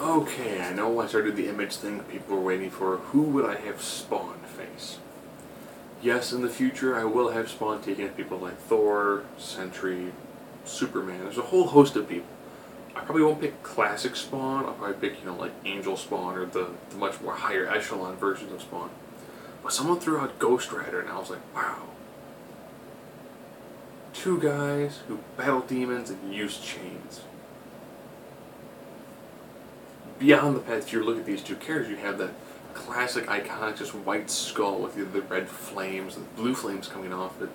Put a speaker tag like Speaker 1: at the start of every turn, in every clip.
Speaker 1: Okay, I know I started the image thing people were waiting for. Who would I have Spawn face? Yes, in the future I will have Spawn taking at people like Thor, Sentry, Superman. There's a whole host of people. I probably won't pick classic Spawn. I'll probably pick, like Angel Spawn or the much more higher echelon versions of Spawn. But someone threw out Ghost Rider and I was like, wow. Two guys who battle demons and use chains. Beyond the past, if you look at these two characters, you have that classic, iconic, just white skull with the red flames and blue flames coming off it.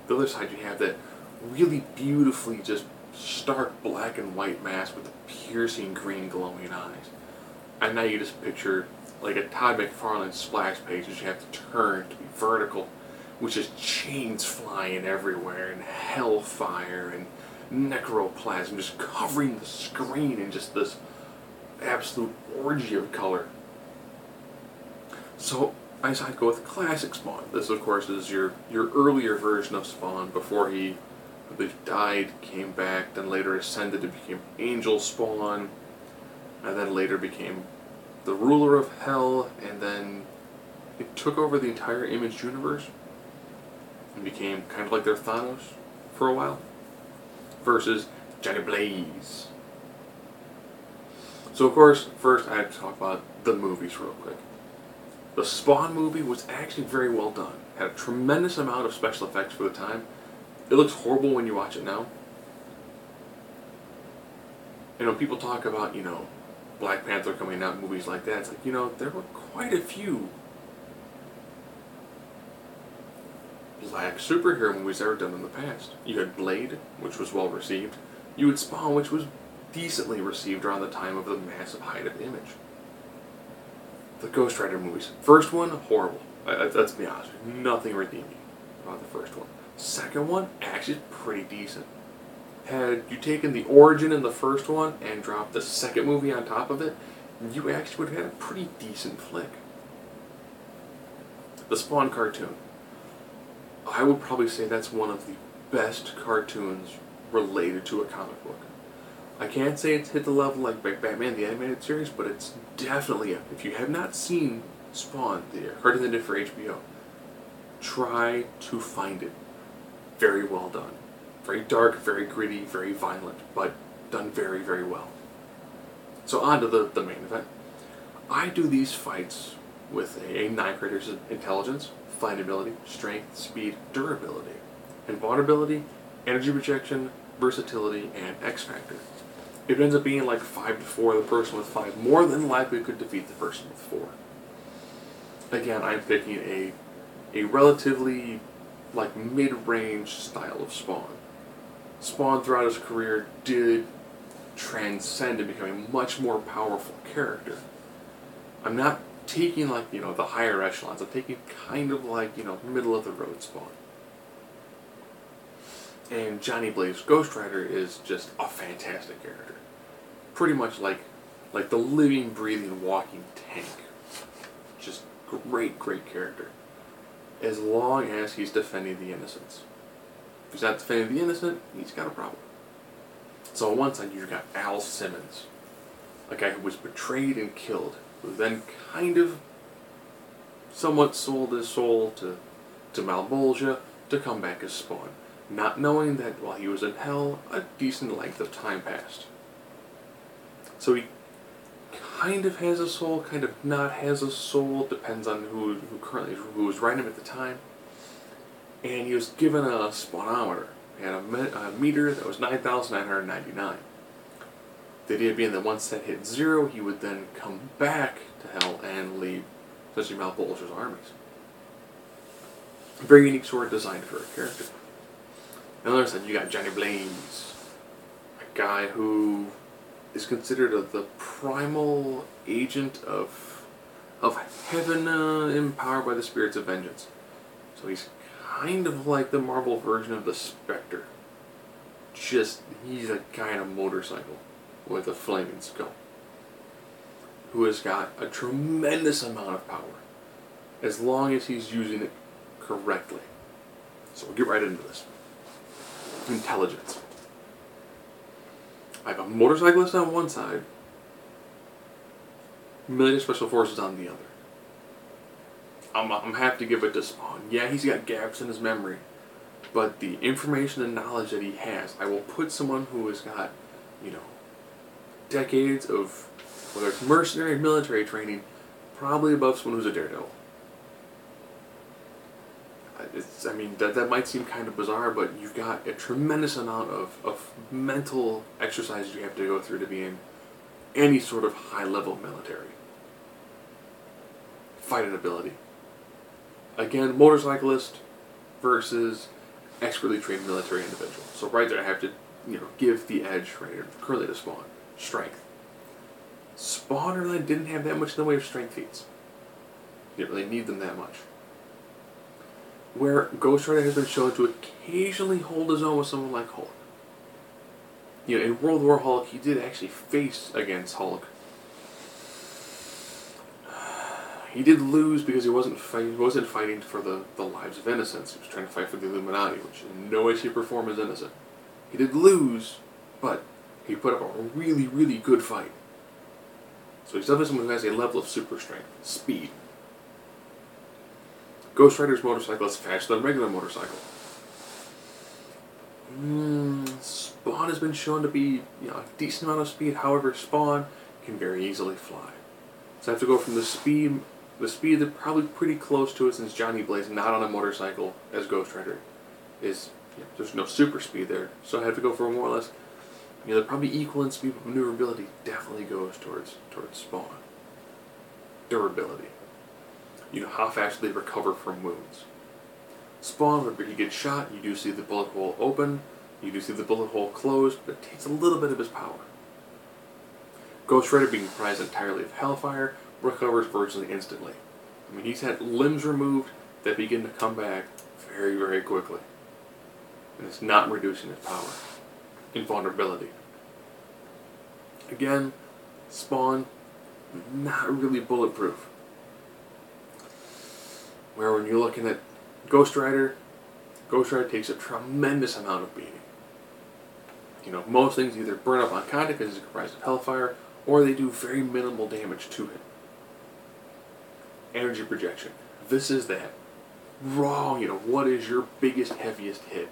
Speaker 1: The other side, you have that really beautifully just stark black and white mask with the piercing green glowing eyes. And now you just picture like a Todd McFarlane splash page that you have to turn to be vertical, which is chains flying everywhere and hellfire and necroplasm just covering the screen in just this absolute orgy of color. So I decided to go with classic Spawn. This, of course, is your earlier version of Spawn before he, I believe, died, came back, then later ascended and became Angel Spawn, and then later became the ruler of Hell, and then it took over the entire Image universe and became kind of like their Thanos for a while, versus Johnny Blaze. So, of course, first I had to talk about the movies real quick. The Spawn movie was actually very well done. Had a tremendous amount of special effects for the time. It looks horrible when you watch it now. And when people talk about, Black Panther coming out, movies like that, it's like, there were quite a few black superhero movies that were done in the past. You had Blade, which was well received. You had Spawn, which was decently received around the time of the massive height of Image. The Ghost Rider movies. First one, horrible. Let's be honest. Nothing redeeming about the first one. Second one, actually pretty decent. Had you taken the origin in the first one and dropped the second movie on top of it, you actually would have had a pretty decent flick. The Spawn cartoon. I would probably say that's one of the best cartoons related to a comic book. I can't say it's hit the level like Batman the Animated Series, but it's definitely up. If you have not seen Spawn, the cartoon they did for HBO, try to find it. Very well done. Very dark, very gritty, very violent, but done very, very well. So on to the main event. I do these fights with a 9 creator's intelligence, findability, strength, speed, durability, invulnerability, energy projection, versatility, and X Factor. If it ends up being like 5 to 4, the person with 5 more than likely could defeat the person with 4. Again, I'm picking a relatively like mid-range style of Spawn. Spawn throughout his career did transcend to become a much more powerful character. I'm not taking like, the higher echelons. I'm taking kind of like, middle of the road Spawn. And Johnny Blaze Ghost Rider is just a fantastic character. Pretty much like the living, breathing, walking tank. Just great, great character. As long as he's defending the innocents. If he's not defending the innocent, he's got a problem. So on one side, you've got Al Simmons, a guy who was betrayed and killed, who then kind of somewhat sold his soul to Malbolgia to come back as Spawn, not knowing that while he was in hell, a decent length of time passed. So he kind of has a soul, kind of not has a soul, depends on who was writing him at the time. And he was given a spawnometer. He had a meter that was 9,999. The idea being that once that hit 0, he would then come back to hell and lead essentially Malbolgia's armies. A very unique sword designed for a character. On the other side, you got Johnny Blaze, a guy who is considered the primal agent of heaven, empowered by the spirits of vengeance. So he's kind of like the Marvel version of the Spectre. Just, he's a guy on a motorcycle with a flaming skull, who has got a tremendous amount of power, as long as he's using it correctly. So we'll get right into this. Intelligence. I have a motorcyclist on one side, Military Special Forces on the other. I'm happy to give it to Spawn. Yeah, he's got gaps in his memory, but the information and knowledge that he has, I will put someone who has got, decades of, whether it's mercenary or military training, probably above someone who's a daredevil. That might seem kind of bizarre, but you've got a tremendous amount of mental exercises you have to go through to be in any sort of high-level military. Fighting ability. Again, motorcyclist versus expertly trained military individual. So right there I have to, give the edge currently to Spawn. Strength. Spawn really didn't have that much in the way of strength feats. You didn't really need them that much. Where Ghost Rider has been shown to occasionally hold his own with someone like Hulk. In World War Hulk, he did actually face against Hulk. He did lose because he wasn't fighting for the lives of innocents. He was trying to fight for the Illuminati, which in no way, shape, or form is innocent. He did lose, but he put up a really, really good fight. So he's definitely someone who has a level of super strength, speed. Ghost Rider's motorcycle is faster than a regular motorcycle. Spawn has been shown to be a decent amount of speed. However, Spawn can very easily fly. So I have to go from the speed they're probably pretty close to it, since Johnny Blaze, not on a motorcycle as Ghost Rider, is there's no super speed there. So I have to go for more or less. They're probably equal in speed, but maneuverability definitely goes towards Spawn. Durability. How fast they recover from wounds. Spawn, whenever he gets shot, you do see the bullet hole open, you do see the bullet hole closed, but it takes a little bit of his power. Ghost Rider, being comprised entirely of Hellfire, recovers virtually instantly. He's had limbs removed that begin to come back very, very quickly. And it's not reducing his power. Invulnerability. Again, Spawn, not really bulletproof. Where when you're looking at Ghost Rider takes a tremendous amount of beating. Most things either burn up on contact because it's comprised of Hellfire, or they do very minimal damage to him. Energy projection. This is that. Raw, what is your biggest, heaviest hit?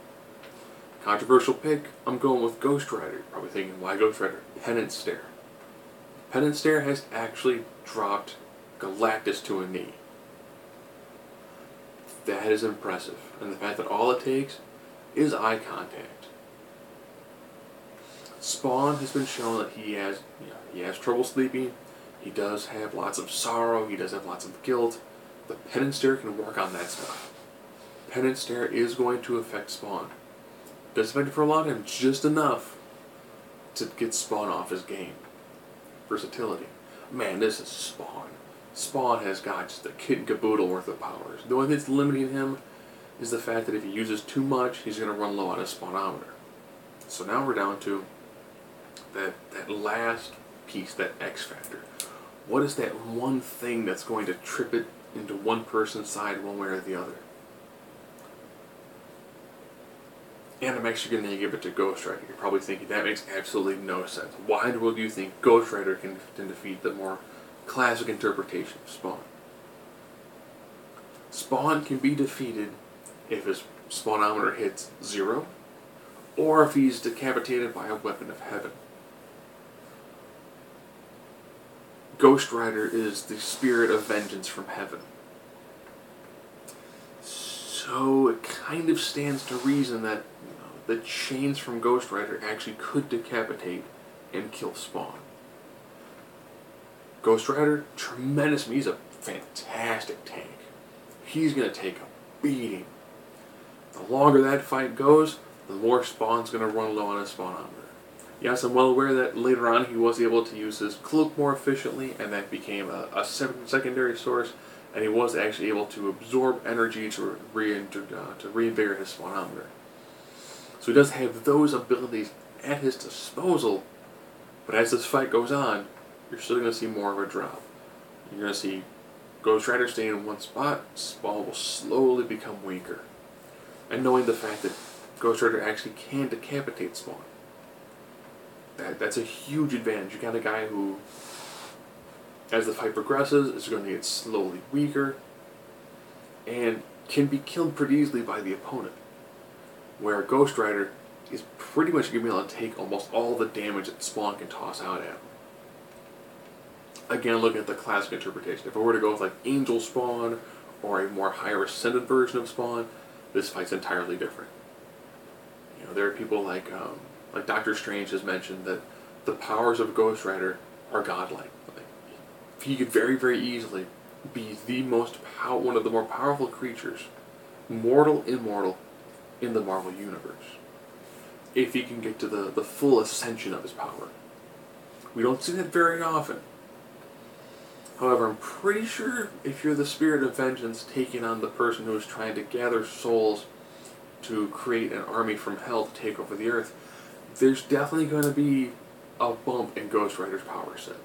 Speaker 1: Controversial pick, I'm going with Ghost Rider. You're probably thinking, why Ghost Rider? Penance Stare. Penance Stare has actually dropped Galactus to a knee. That is impressive. And the fact that all it takes is eye contact. Spawn has been shown that he has trouble sleeping. He does have lots of sorrow. He does have lots of guilt. The Penance Stare can work on that stuff. Penance Stare is going to affect Spawn. Doesn't affect it for a long time, just enough to get Spawn off his game. Versatility. Man, this is Spawn. Spawn has got just a kit and caboodle worth of powers. The only thing that's limiting him is the fact that if he uses too much, he's going to run low on his Spawnometer. So now we're down to that last piece, that X factor. What is that one thing that's going to trip it into one person's side one way or the other? And I'm actually going to give it to Ghost Rider. You're probably thinking, that makes absolutely no sense. Why in the world do you think Ghost Rider can defeat the more classic interpretation of Spawn? Spawn can be defeated if his Spawnometer hits 0, or if he's decapitated by a weapon of heaven. Ghost Rider is the spirit of vengeance from heaven. So it kind of stands to reason that the chains from Ghost Rider actually could decapitate and kill Spawn. Ghost Rider, tremendous. He's a fantastic tank. He's going to take a beating. The longer that fight goes, the more Spawn's going to run low on his Spawnometer. Yes, I'm well aware that later on he was able to use his cloak more efficiently, and that became a secondary source, and he was actually able to absorb energy to reinvigorate his Spawnometer. So he does have those abilities at his disposal, but as this fight goes on, you're still going to see more of a drop. You're going to see Ghost Rider staying in one spot, Spawn will slowly become weaker. And knowing the fact that Ghost Rider actually can decapitate Spawn, that's a huge advantage. You got a guy who As the fight progresses, it's going to get slowly weaker and can be killed pretty easily by the opponent. Where Ghost Rider is pretty much going to be able to take almost all the damage that Spawn can toss out at him. Again, looking at the classic interpretation, if I were to go with like Angel Spawn or a more higher ascended version of Spawn, this fight's entirely different. You know, there are people like Doctor Strange has mentioned that the powers of Ghost Rider are godlike. Like, he could very, very easily be one of the more powerful creatures, mortal, immortal, in the Marvel Universe, if he can get to the full ascension of his power. We don't see that very often. However, I'm pretty sure if you're the Spirit of Vengeance taking on the person who is trying to gather souls to create an army from hell to take over the Earth, there's definitely going to be a bump in Ghost Rider's power set.